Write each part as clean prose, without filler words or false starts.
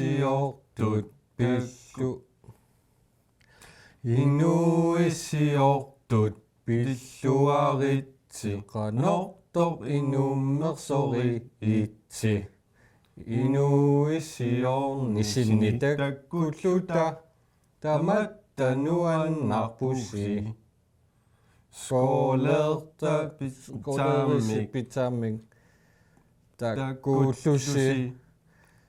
Inuisiortut pillu. Inuisiortut pilluaritsi qanortor inummersori itsi. Inuisiornissinni takkulluta tamattanuannarpussi. Skålerta pitamik takkullussi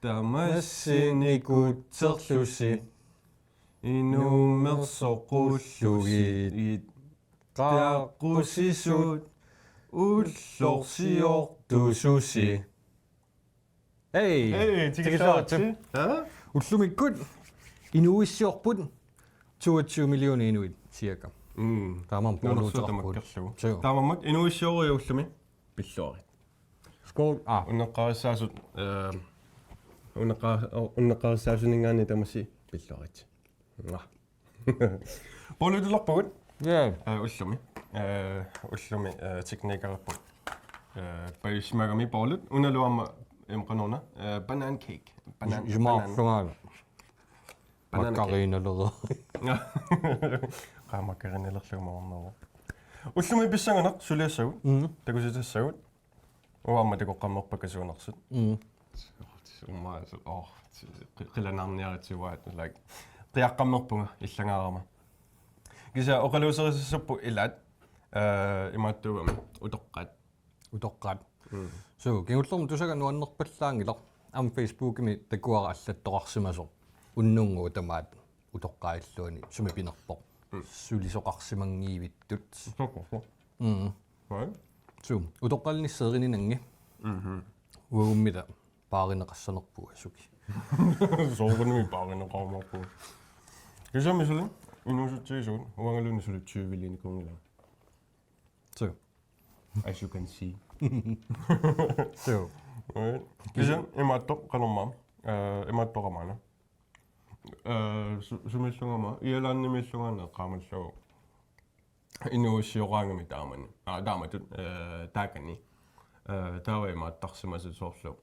tamassinnikutserlussi inummersoqullugit qaqqusisut ullorsiortusussi. Hey, tikisaatsi. Ullumikut inuissiorput 22 millioner inuit cirka. Taamam puoluuterput. Taamammat inuissioriullumi pilluari. Skål. Unneqqarissaasut unneqqarissaasuningaani tamassi pilluarit. Polluutellarpugut. Ja. Ullumi tekniikarapput. Paismagami pollut unaluama imqanuna banana cake. Jumaarsungaala. Makariinalera. Qamakarinelerlugumaornerwa. Ullumi pissanganaq suliassagут. Takusitassagут. Uamma takoqqammerpakasuunersut. Umma qilanarniaritiuaat like qiaqqammerpunga illangaarama. Kisa oqaluuserissassappu ilaat imaattuugami utoqqaat. So, kingullormu tusaga nuannerpallaangilor am Facebookimi takuara allattoqarsimaso unnungu tamaat utoqqailluani sumipinerpoq sulisoqarsimangiivittut. So, utoqqalnisseerinangi. Uummita paarineqassanerpua suki. Soorunimi paarineqarnerpu. Kisami suli inusutsiisuut uangaluni suli 20 linikungila. So, as you can see. So, Kisa imaattoq qanerma imaattoqamana. Sumissungama ialaannimissungana qaamallugu inuussiorangami taamani. Taamatut taakani. Taawa imaattarsimasut soorlu.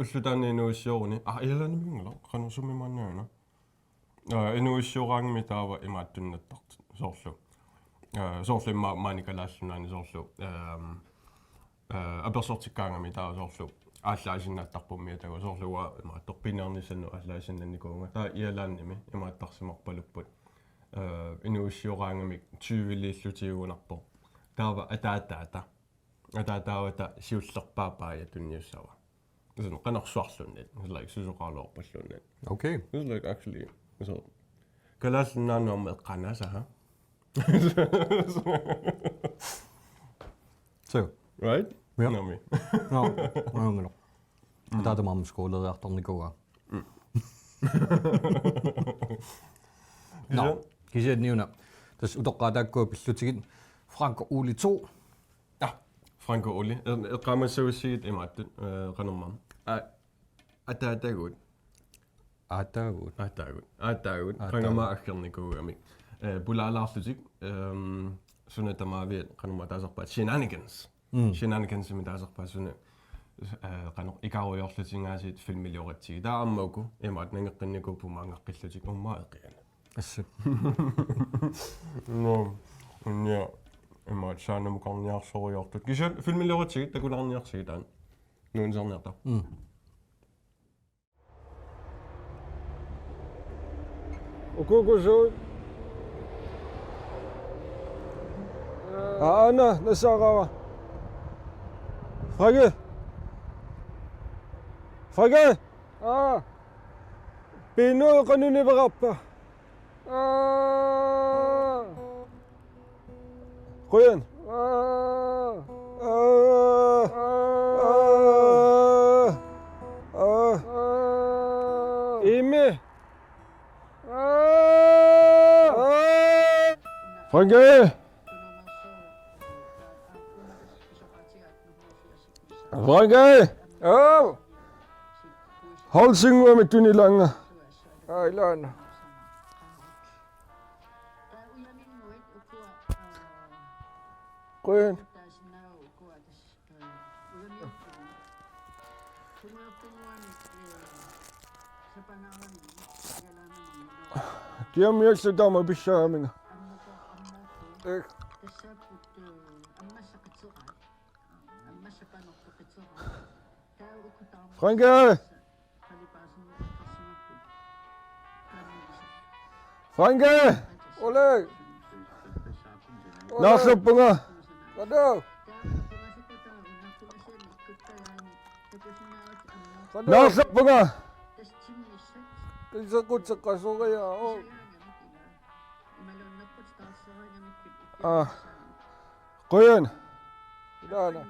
Ullutaanni inuussioruni ialaannimingala qanersumimaannaana. Inuussiorangami taawa imaattunnattart soorlu. Soorlu maanikalaassunaani soorlu apersortikkaangami taa soorlu ааllaасиннааттарпумми атагу соорлуа имаатторпинернисанну ааллаасиннанникуунга таа иалаанними имааттарсимарпалуппут инуиссиораангамик 20 лиллутигуунарпо таава атаатаавата сиуллерпаапаая тунниуссава исун канарсуарлуннат like сусоқарлоорпаллуннат okay. This is like actually so калааллуннаануарма эққанаасаха So, right? Ja. Nami. no, no. Taata mamma skooleriartornikuga. No, kisiat niuna. Tas utoqqaataakku pillutigit Franco Uli 2. Franco Uli. Eqqaamassaussiit imaattut qanermam. Ataatagut. Ataagut. Qangama aggernikugami. Pulaalaarlutik sunatamaavit qanerma taasarpaat shenanigans. Shenanigans mi taasarpaat suna qaner ikaruyorlutingaasiit filmilioritsiga taammaku imaat nangeqqinniku pumaangaqqillutik ummaa eqiana. Assut. No. Ja. Imaat saanamuqarniarsoriortut. Kisat filmilioritsiga takularniarsiga taan. Nuunsernerta. Okukusuut. Anna, nasaqawa. Frage. Pino qanuniverappa. Qoyan. Ime. Frage. Frage. Holsingua med tunilanga. Ilana. Qoyan. Kiam yak sedama bishaminga. Franke! Franke! Ole! Nasappunga. Kado! Nasappunga. Kisakot sa kaso kaya ako. Kuyan. Wala na.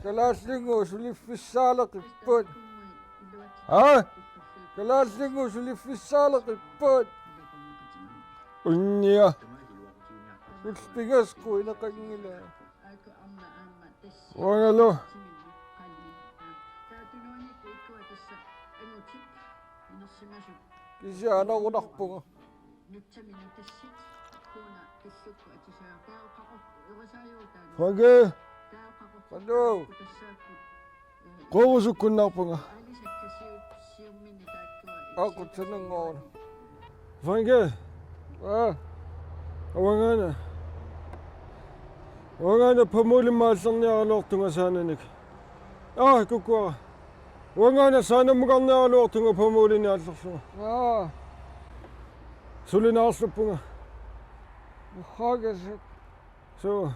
Kalaslingo, sulifisala kipod. Ha? Kalaslingo, sulifisala kipod. Unya. Sulpigas ko, inakangila. Wangalo. Kasi anak ko nakpo nga. Franke. Kado! Korusukun nakpunga. Ako sanang nga. Franke. Awangana. Awangana pamuli masang niya aloktunga sana nik. Kukwa. Awangana sana mugang niya aloktunga pamuli niya aloktunga. Suli na asapunga. Hagasat. So.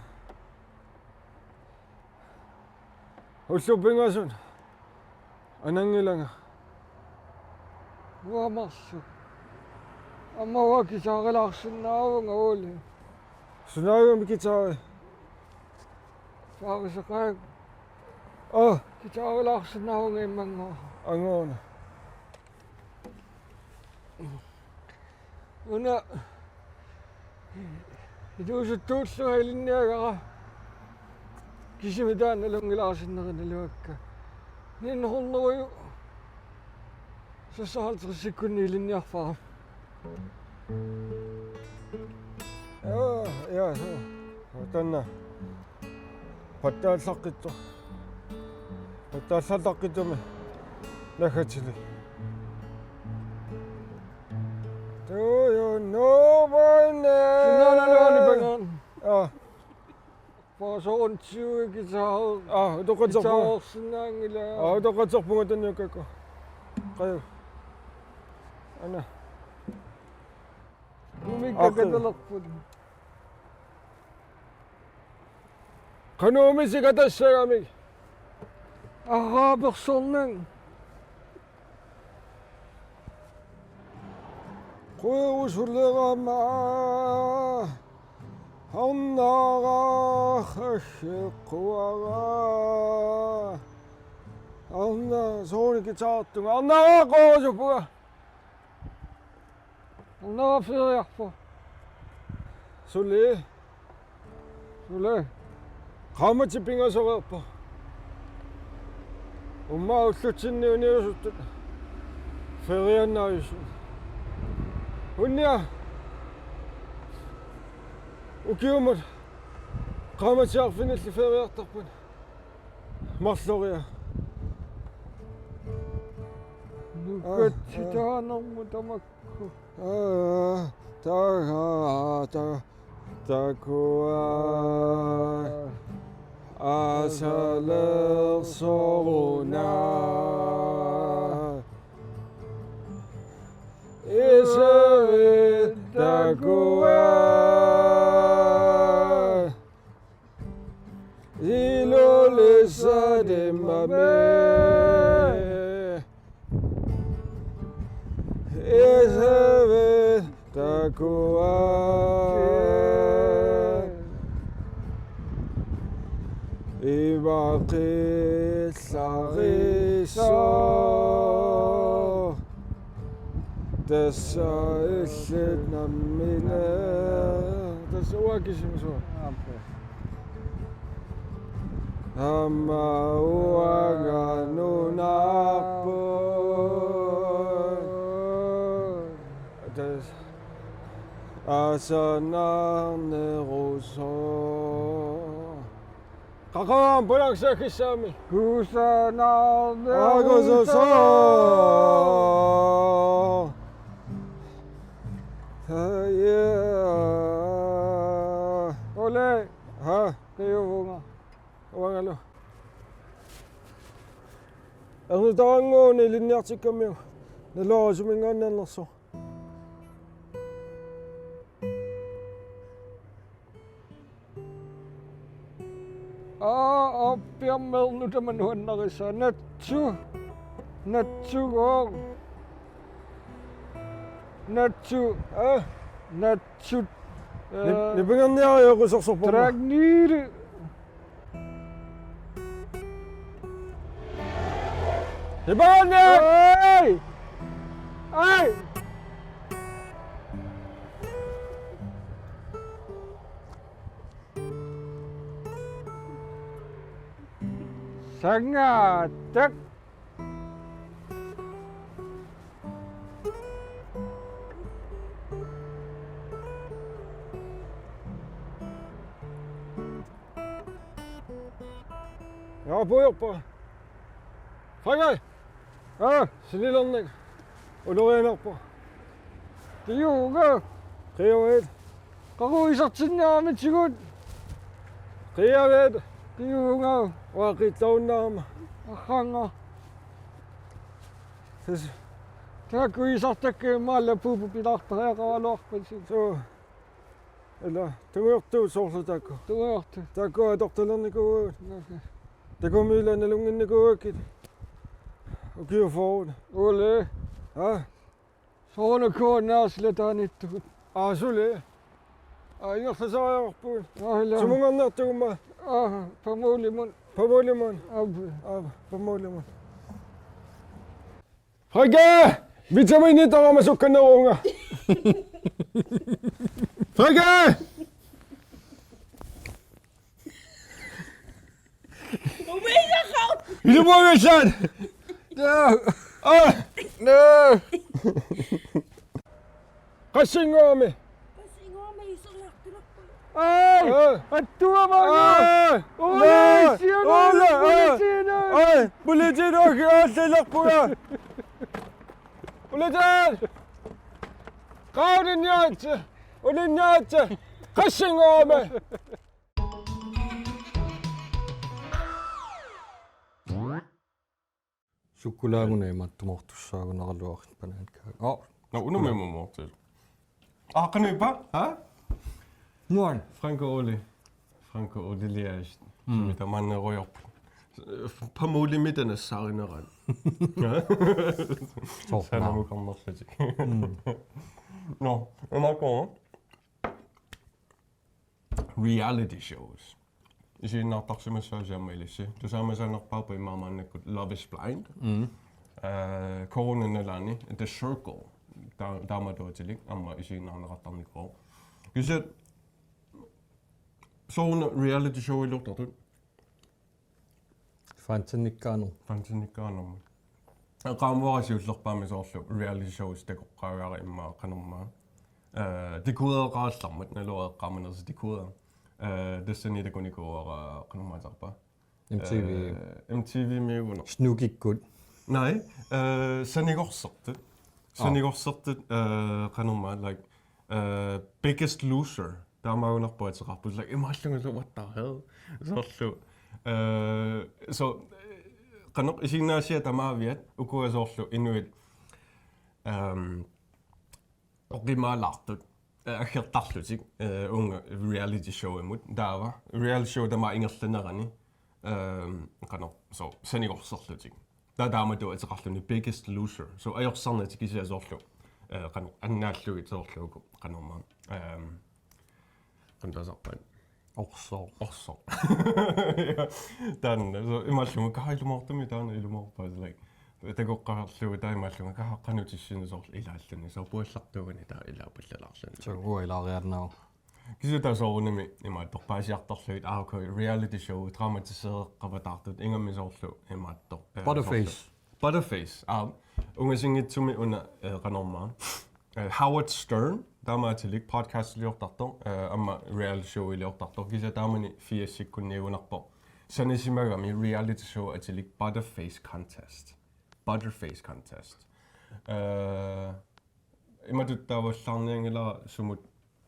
Usupinga sun. Anang ilang. Wamasu. Ama waki sa kalaksin na ako nga uli. Sunayo mikitsawe. Sa sa kaya. Kita kalaksin na ako nga imang nga. Angon. Una. Ito sa tuts na kailin niya ka. Kisimidaan na lang ilasin na kanaliwag ka. Ninahon na kayo. Sa sahal sa sikunilin niya pa. Ja, så. Denne. Patta sakit to. Patta sakit to me. Nakachili. Do you know my name? Sinanalo ba yan? Pasoon siya kita. ito ka Kita sakpo. sinangila. Ito ka sakpo nga tanyo ko. Kayo. Ano? Umigkagadalak po. Kano umisikata siya kami? Bakson nang. Kuya usulera ma. Hannaga khashikuara. Anna 소리 기차등 안나 거저 뭐야? Anna fyrir po. 솔리 Sule. 가마치 빙어서 아빠. 엄마 어떻게 내내서 페리안 나이스. 언니야. 오케이면 가마치 아프니 페리아 딱분. 막소리야. Nukat kita nang mutamak ko. Takuwa asaler soruna Isavit takuwa Ilolisa de mame Isavit takuwa Ibaqit lariso Dessa illit nammine Dessa uakisimso Amma uaga nunaqpo Dessa asanar neruso Qaqaam pulangsaakissaami. Kuusanaarne. Aagososo. Ole. Ha, Kayunga. wangalo. Ang taango ni linniartikkammiu. Naloasumingaannarnerso. Oppiammelnutamanuannarissa natsugong. Natsu. Natsut. Nipinganniariaqusorsorpama. Tragnir. Ibanganni! Hey! Hey! Sangatak. Ja, puiorpa. Frangai! Sililernik. Ulorianerpa. Kayunga. Qiaveet. Qaruisartinniarmitsigut. Qiaveet. Kayunga. Waaqiittaunnaarma. Arranga. Sis. Takuisartakke maalla puupupilartariaqaluarpatsi. So. Ella tunguortuut soorlutakku. Tuortu. Takku atortalernikuu. Takumiilanalunginnikuukit. Ukiufoon. Ole. Ha? Soonakoonaarsilataanittugut. Suli. Ingertasaariarpuun. Ahla. Sumungarnertugumma. Pamulimun. Pamulimun. Abu. Pamulimun. Frege! Vitamiinitaqama sukkanneruunga. Frege! Ilumuagasaan! No. No! Qassinguami. Ai! Attua mana! Ole! Sianu! Ai! Bulletin oki aattailerpuga! Bulletin! Qaudinniaatsa! Ulinniaatsa! Qassinguami! Sukkulaaguna imattumortussaaguneraluarrit panaankaa. No, unumemumortil. Qanipa, ha? Muan. Franco Oli lias. Mitä mannerojorp. Pamulimitana saarineran. Sanamu kammerlati. No, enako. Reality shows. Isinnartarsimassaasiammailисsi. Tusaamasaanerpaapu imaamannakkut Love is Blind. Koronanalani The Circle. Taamatuatilik amma isinnarneqartarnikoo. Kyse soona reality show ilortartut. Fantanikkaanu. Fantanikkaanumma. Qaamorasiullerpaami soorlu reality shows takoqqaagaara immaa qanermaa. Dikodereqaаллармат налуеэққарманерси дикодер. Destiny takunikuora qanermaasarpa. MTV miuguner. Snukikkut. Nej, sanigorsertut. Sanigorsertut qanermaa like Biggest Loser. Taamaagunarpuateqarput like imaallugu what the hell. Soorlu so qaneq isinnaasiat tamaaviat ukuasoorlu inuit oqimaalartut аггертарлутик унга reality show имут таава reality show тама ингерланерани канер so санигорсерлутик таамату атеқарлуни Biggest Loser so ajorсарнати кисиасоорлу канер аннааллуги соорлууку канерма канtasarpan орсоо таанна so имааллуга кахайлумортуми таана илуморпаас like такоққарлуга таимааллуга кахаққанутиссини соорлу илааллуни со пуаллартугани таа илаапаллалаарлуни Сугуа илаариарнаа. кисутасооруними имааттарпаасиарторлугит аакой reality show драматисеэққаватаартут ингамми соорлу имааттор Butterface унгасингитсуми уна канормаа Howard Stern таамаатилик podcast лиортартор амма reality show илиортартор киса таамани фиассиккунниугунарпо Sanissimagami reality show atilik Butterface Contest. Butterface Contest. Ima tuttavassaarniangila sumut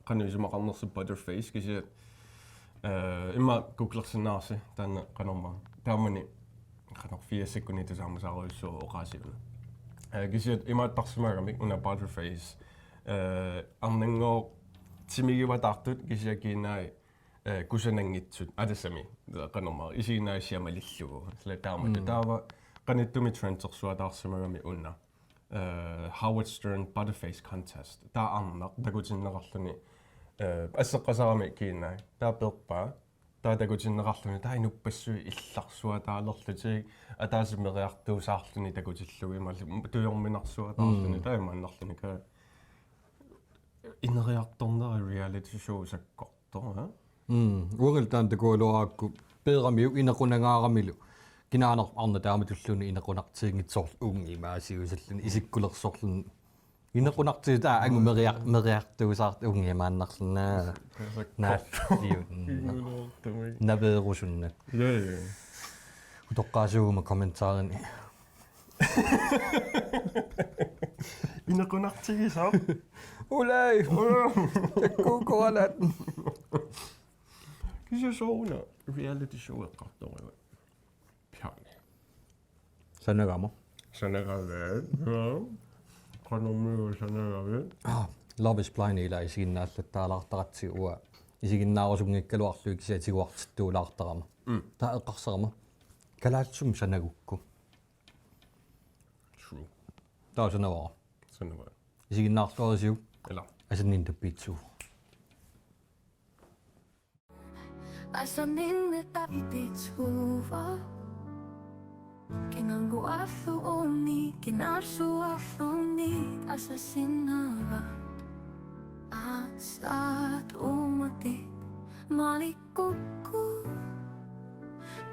qanuisumaqqarnersu Butterface kisiat ima googlersinnaarsi taanna qanorma taamani qanor 4 sekuni tasaamusaaruissuu oqaasivuna kisiat imaattarsimagami una Butterface arnangoo timigiwataartut kisiakiinai kusanangitsut atasami qanorma isiginaassiamalillugu sala taamata taava qanittumi transsersuataarsimagami unna Howard Stern Butterface Contest taa arnaq takutinneqarluni ассеққасарами киинаа таапеерпаа таатакутиннеқарлуни таинуппассуи илларсуатаалерлутиг атаасимериартуусаарлуни такутиллуги ималли туйорминарсуатаарлуни таимааннарлуни ка инериарторнера reality show саккортора угил таан такуалуаакку пеерамиу инеқунагаарамилу кинаанер арна тааматуллуни инеқунартиингитсоорлу уунги маасиусаллуни исиккулерсорлун инеқунартии таа ангу мериартуусаарт уунги мааннарлунаа нааллиу набеерусунна я утоққаасуума комментаарини инеқунартигисаа улай таккуукоралат кисасоуна reality show эққарторуа пиарни санагамо санагаавэ qanormiu sanagaavэ Love is Blind ila isiginnaallаттаалаартаратсиг уа isiginnaarusunngikkaluarluu kisiatiguartittuulaartarama taa eqqarsarama kalaallsum sanagukku true taasunavara sanava isiginnaarluarisiu ela asannin tappitsu asannin tappitsuva kinangu afluoni kinarsu afluoni asasinava asat umatit malikukku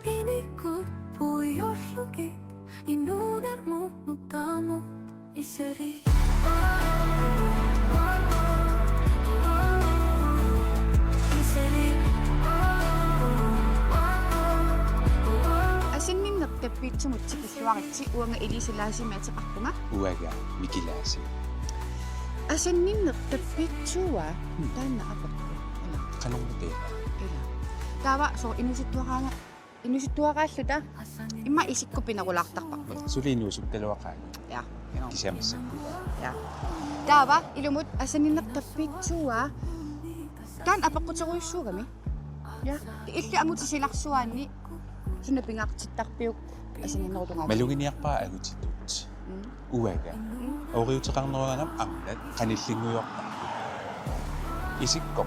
pinikut puiorlukit inunermut mutamut iseri Asanninnertappiitsumutsikilluaritsi uanga ilisulaasimaatiqarpunga uaga mikilaasi asanninnertappiitsua taanna apaqqa qanormuteela ila taava so inusittuaqaalluta imma isikkupinaqulaartarparput suliinuusuktaluaqaani ja kisamassa ja taava ilumut asanninnertappiitsua taan apaqquteruissuugami ja illi amutisilarsuaanni sunna pingaartittarpiuk asanninnerulunga malunginiarpaa agutitut uaga oriuteqarneruanam amnat qanillinguyorpa isikko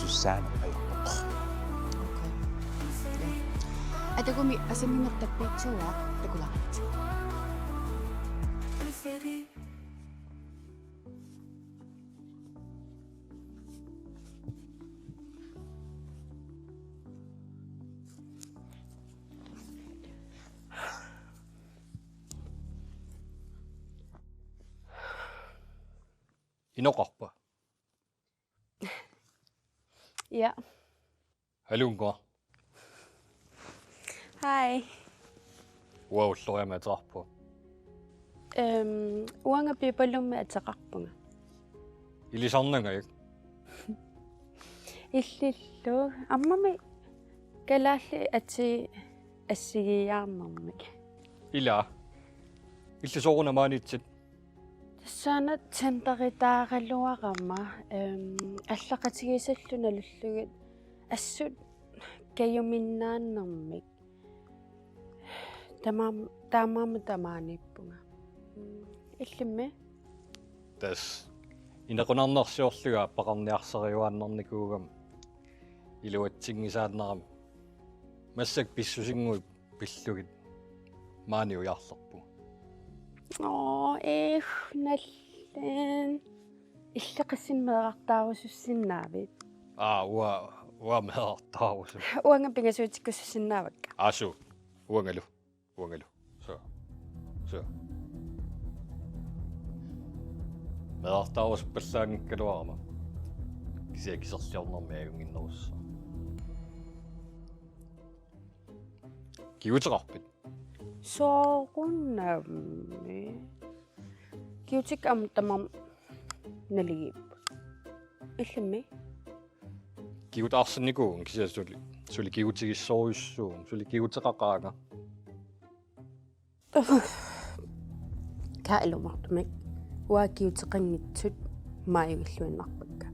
sussaana ajorpoq atagumi asanninnertappiitsua takulaqat inoqarpa Ja. halunqa Hej. uaulloriamatarpu Uanga pipallumme ataqarpunga. ilisarnangayuk Illillu ammami kalaalli ati assigiyaarnermik. ila illisoorunamaanitsit Tassana tentaritaaqalluaqarma allaqatigisalluna lullugit assut kayuminnaannermik. Tamaama tamaanippunga. Illimme tas inaqunarnersiorluga paqarniarsariuaannernikugam iluatsingisaanneram massak pissusinguit pillugit maaniujaarlerpu nallen иллеқассин меэқартааруссиннаавит ua mehartaarus уанга пингасуутиккуссиннаавакка asu uangalu so mehartaarus pallaangikkaluarama kisiakisерсиорнэрми агунгиннеруssa Kiuteqarpit. Soorunnaammi. Kiutik tamam naligip. Illimmi. Kiutaarsinnikuun suli kiutigissoruissuun suli kiuteqaqaaga. Kaalumartumik. Waa kiuteqanngitsut maayugilluinnarpakka.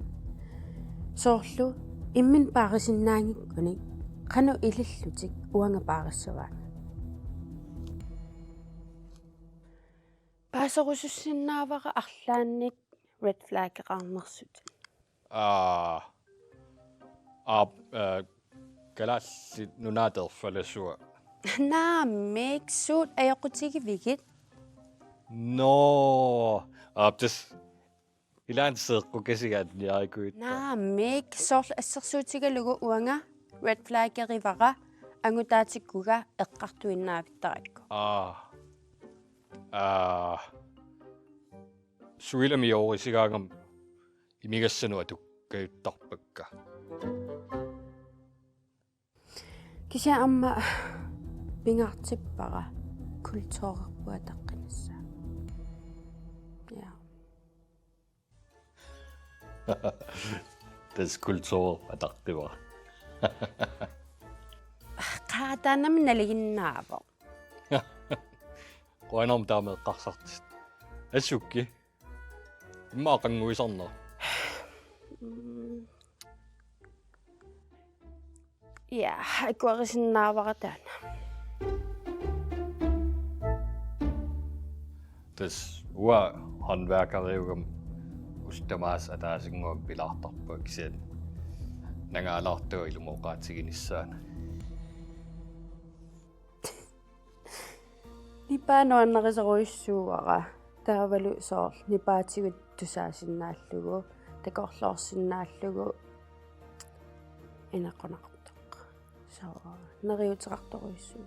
Soorlu immin paarisinnaangikkunik qanu ilillutik uanga paarissuvaanga. Paasorusussinnaavaqa arlaannik red flag eqarnersut. Galassi nunaaterfalasua. Naamik suut ajoqutigivigit. No. Aptas ilaan seeqqu kasigaat niarikuit. Naamik soorlu assersuutigalugu uanga red flag erivaqa angutaatikkuga eqqartuinnaavittarakku. Suilami oorisigaangam imigassanua tukkayuttarpakka. Kisia amma pingartippara kultuurerpua taqqinissa. Ja. Das kultur ataqtiva. Qaatanam naliginnaavo. Qoinam taameqqarsartis. Assukki. Imma qanguisarner. Ja, akuarisinnaavara taana. Tas ua håndværkeriugam ustamaas ataasinguam pilartarpuaksian. Nangaalartua ilumoqaatiginissaan. Nipaanoannariseruissuuvara taavalu soorl nipaatigut tusaasinnaаллугу takorloorsinnaallugu inaqonaqtoq. So neriuteqartoruissuu.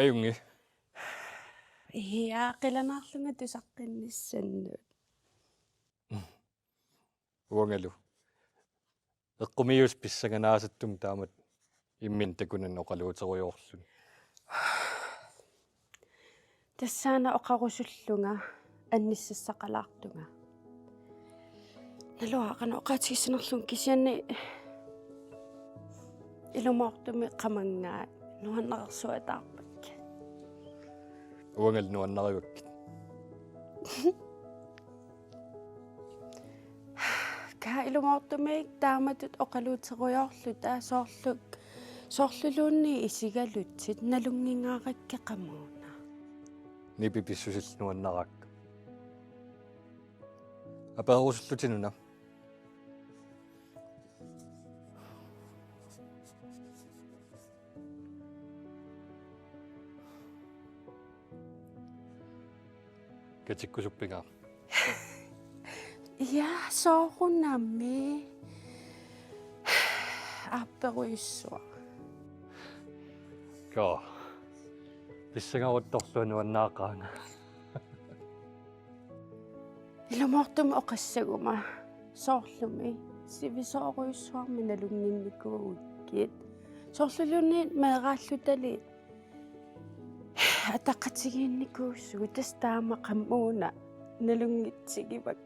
Ajungi. Ja, qilanaarlunga tusaqqinnissannuut. Uangalu. Eqqumius pissanganaasattum taamat immin takunan oqaluuteriorlun. Tassaana oqarusullunga annissassaqalaartunga. Naluaqana oqaatigissanerlun kisianni ilumortumi qamangaa nuannaqersuataarpak. Uangal nuannarivak. Ka ilumortumi taamatut oqaluuteriorlu taa soorluluunni isigalutsit nalungingaarakke qamuuna. Nipipissusil nuannarak. Aperusullutinuna. Katikkusuppigaa. Ja, soorunnaammi. Apperuissua. Joo. Pissangaruuttorlua nuannaaqaanga. Ilumortumi oqassaguma soorlumi sivisooruissuarmi nalunginnikuuggit. Soorluluunni meeraallutali ataqatigiinnikuussugu tastaama qammuuna nalungitsigivak.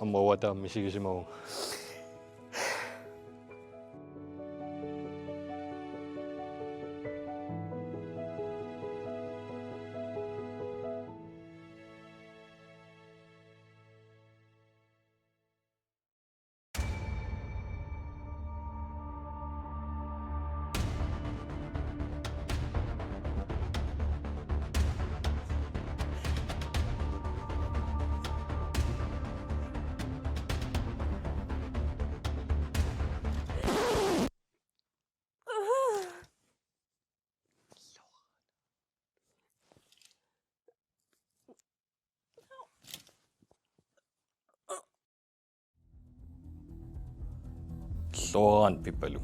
Ammuataammi sigisimagu. Loraan pipalu.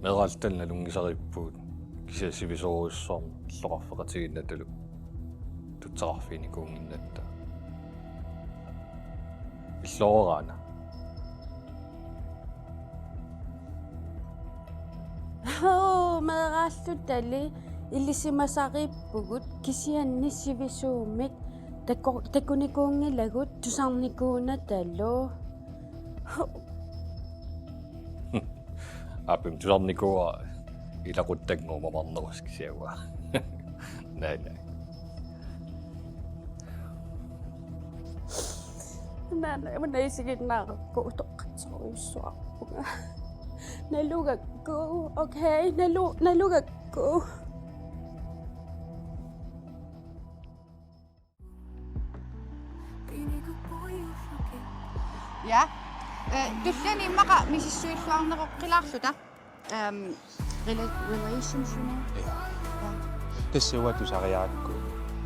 Meraltalna lungisarippuut. Kisiasivisoruissorm loqarfeqatiginnatalu. Tutsarfini kuunginnatta. Illorana. Meraalluttali illisimasarippugut kisiannissivisuummit takkunikuungilagut tusarnikuunatallu. Apim tusarnikua ilaquttakngormamarnerus kisiawa. Nala. Naisiginnaaqakku utoqqatsoruissuarpunga. Nalugakku, okay, nalugakku. Ja. Tullani maqa misissuilluarneqoqqilaarluta. Relationship. тассуа тусариаакку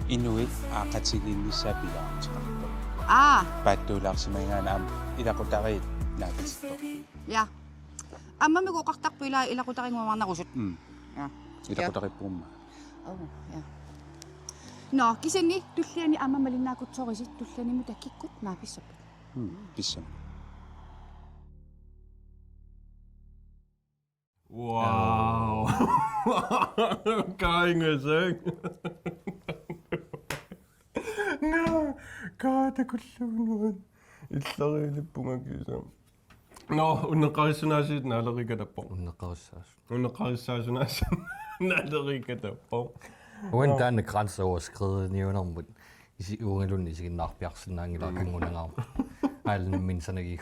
инуит аақатигиннссапилаарутеқарпа пааттуулаарсимагаана ам илақутариит наакатиттор Ja. Ammamigu qartarpu ilaqutaringuamarnarusut. Ja. илақутариппуумма Ja. No, kisenni tulliani ammamalinnaakutsoorisit tullanimmu takkikkut naapissappu. писсам Wow. Kaingasang. No, kaata kulluun. Иллерилиппунгакисам. No, уннеқарissунааsit naalerikatappo. Unneqarissaas. Уннеқариссаасунаас naalerikatappo. Uan taanne grænseoverskridende isi uungalunni isiginnaarpiarsinnaangila kangunangaarma. Aalnimmin sanagi.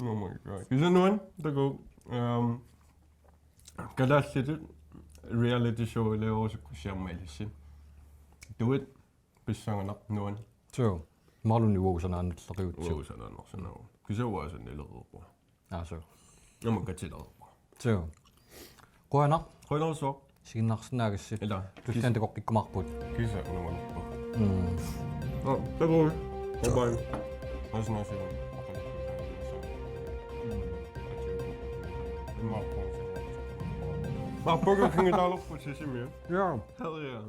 Oh my god. Kisanuan taku kalaallitu reality show leorusukku siarmailissin. Tuit pissanganaq nuan. So, malunni uusanaannulleqiutsu. Uusanaannersunau. Kisauaasun ilererua. So. Namakatilererua. So. Quanaq Qoilersuaq. siginnaarsinaagassit. Ila. Tullaan teqoqqikkumarput. Kisa nuanappa. Taku. Bye. Asnaasigun. Pokker ging het al op voor 6 meer. Ja. Hell yeah.